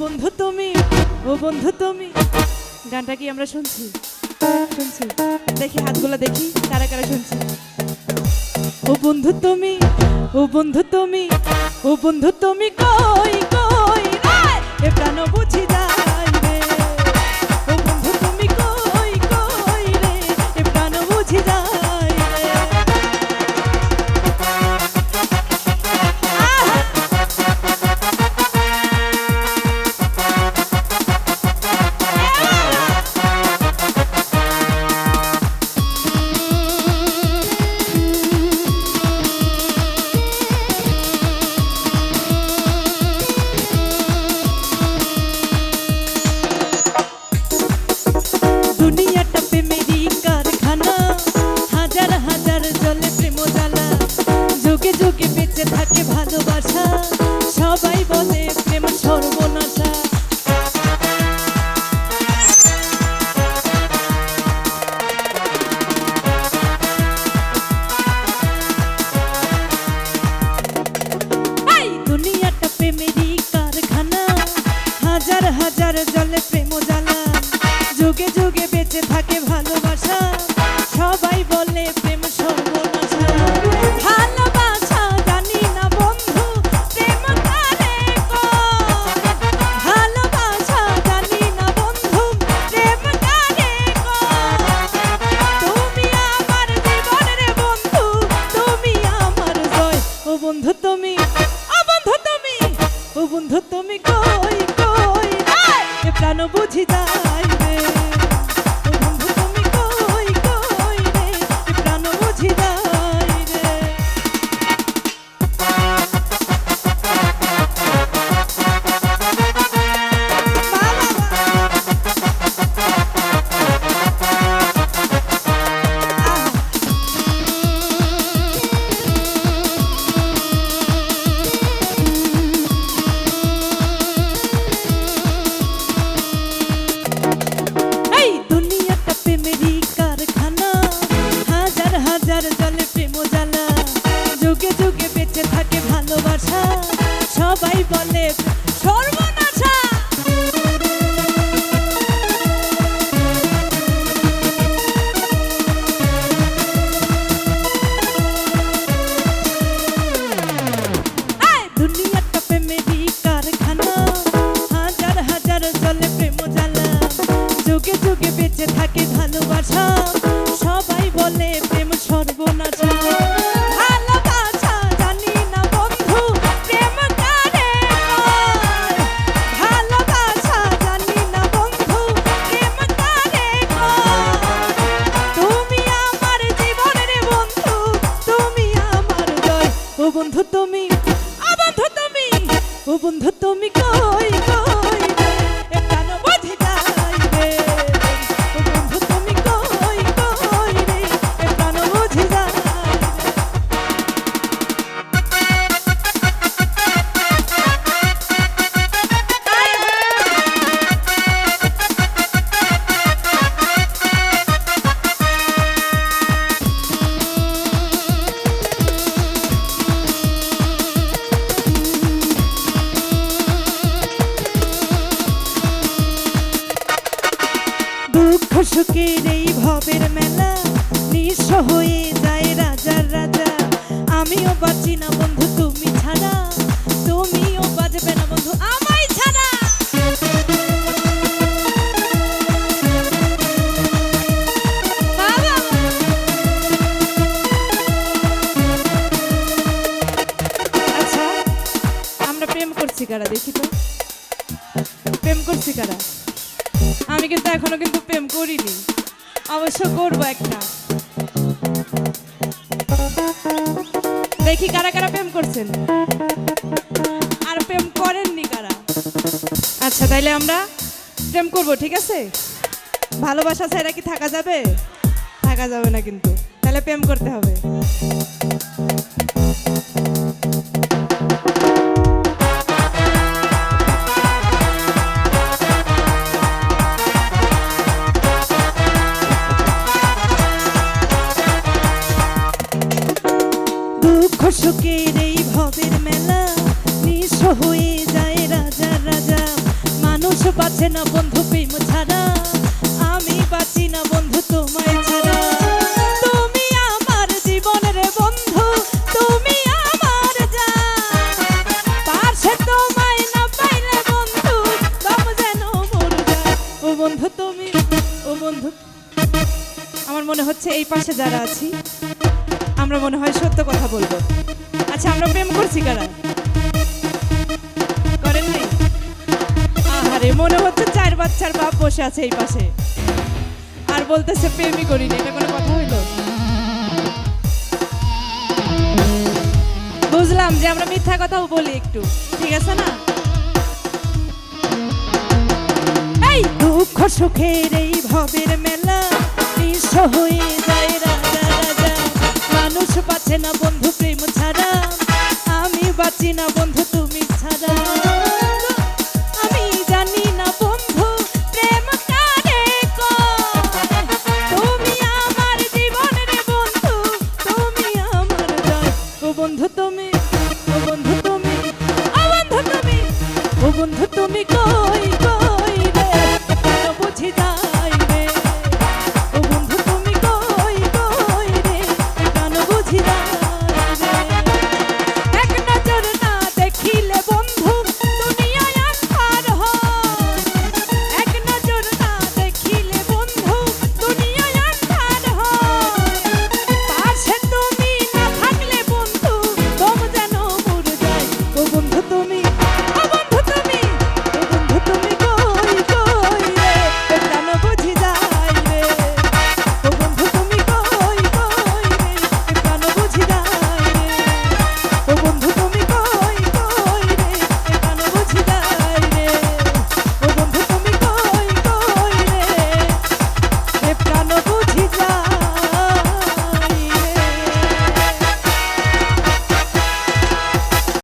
বন্ধু তুমি, ও বন্ধু তুমি। গানটা কি আমরা শুনছি? শুনছি। দেখি হাতগুলো দেখি কারা কারা শুনছি। ও বন্ধু তুমি, ও বন্ধু তুমি, ও বন্ধু তুমি কই কই রে, এ প্রাণ বুঝি যায় রে। ও বন্ধু তুমি কই কই রে, এ প্রাণ বুঝি যায় রে। দুনিয়াটা প্রেমেরই কারখানা, হাজার হাজার জলে প্রেম জ্বালা, যুগে যুগে বেঁচে থাকে ভালোবাসা, সবাই বলে প্রেম সর্বনাশা। দুনিয়াটা প্রেমেরই কারখানা, হাজার হাজার জলে প্রেম জ্বালা, যুগে যুগে বেঁচে থাকে ভালোবাসা, সবাই বলে প্রেম সর্বনাশা। ভালোবাসা জানি না বন্ধু প্রেম কারে কয়, ভালোবাসা জানি না বন্ধু প্রেম কারে কয়। তুমি আমার জীবনের বন্ধু, তুমি আমার জয়। ও বন্ধু তুমি, ও বন্ধু তুমি, ও বন্ধু তুমি কই কই এ প্রাণ বুঝি যায় রে। ও বন্ধু তুমি কই কই রে, এ প্রাণ বুঝি যায় রে। এই দুনিয়াটা প্রেমেরই কারখানা, হাজার হাজার জলে প্রেম জ্বালা, যুগে যুগে বেঁচে থাকে ভালোবাসা, সবাই বলে সর্বনাশা। দুনিয়াটা প্রেমেরই কারখানা, হাজার হাজার জলে প্রেম জ্বালা, যুগে যুগে বেঁচে থাকে ভালোবাসা, সবাই বলে প্রেম সর্বনাশা। ভালোবাসা জানি না বন্ধু প্রেম কারে কয়, ভালোবাসা জানি না বন্ধু প্রেম কারে কয়। তুমি আমার জীবনের বন্ধু, তুমি আমার জয়। ও বন্ধু তুমি, ও বন্ধু তুমি, ও বন্ধু তুমি কই কই রে, এ প্রাণ বুঝি যায় রে। ও বন্ধু তুমি কই কই রে, এ প্রাণ বুঝি যায় রে। দুঃখ সুখের এই ভবের মেলা, নিঃস্ব হয়ে যায় রাজার রাজা। আমিও বাঁচি না বন্ধু তুমি ছাড়া, তুমিও বাঁচবে না বন্ধু আমায় ছাড়া। বাবা! আচ্ছা, আমরা প্রেম করছি কারা দেখি তো, প্রেম করছি কারা? আমি কিন্তু এখনো কিন্তু প্রেম করিনি, অবশ্য করবো একটা। দেখি কারা কারা প্রেম করছেন আর প্রেম করেননি কারা। আচ্ছা তাইলে আমরা প্রেম করব, ঠিক আছে? ভালোবাসা ছাড়া কি থাকা যাবে? থাকা যাবে না কিন্তু, তাহলে প্রেম করতে হবে। দুঃখ সুখের এই ভবের মেলা, নিঃস্ব হয়ে যায় রাজা রাজা। বাঁচে না বন্ধু প্রেম ছাড়া, আমি বাঁচি না বন্ধু তোমায় ছাড়া। তুমি আমার জীবনের বন্ধু, তুমি আমার জান, পাশে তোমায় না পাইলে বন্ধু দম যেন মরে যায়। ও বন্ধু তুমি, ও বন্ধু, আমার মনে হচ্ছে এই পাশে যারা আছি আমরা মনে হয় সত্য কথা বলবো। আচ্ছা, আমরা প্রেম করছি কারা? করেন নাই? আহারে, মনে হচ্ছে 4 বাচ্চার বাপ বসে আছে এই পাশে আর বলতেছে প্রেমই করিনি। এটা কোনো কথা হইলো? বুঝলাম যে আমরা মিথ্যা কথাও বলি একটু, ঠিক আছে না? এই দুঃখ সুখের এই ভবের মেলা নিঃস্ব হয়ে যায় রাজা রাজা। মানুষ বাঁচে না বন্ধু প্রেম ছাড়া, আমি বাঁচি না বন্ধু তুমি ছাড়া। আমি জানি না বন্ধু প্রেম কারে কয়, তুমি আমার জীবনের বন্ধু, তুমি আমার জান। ও বন্ধু তুমি, ও বন্ধু তুমি, ও বন্ধু তুমি, ও বন্ধু তুমি কই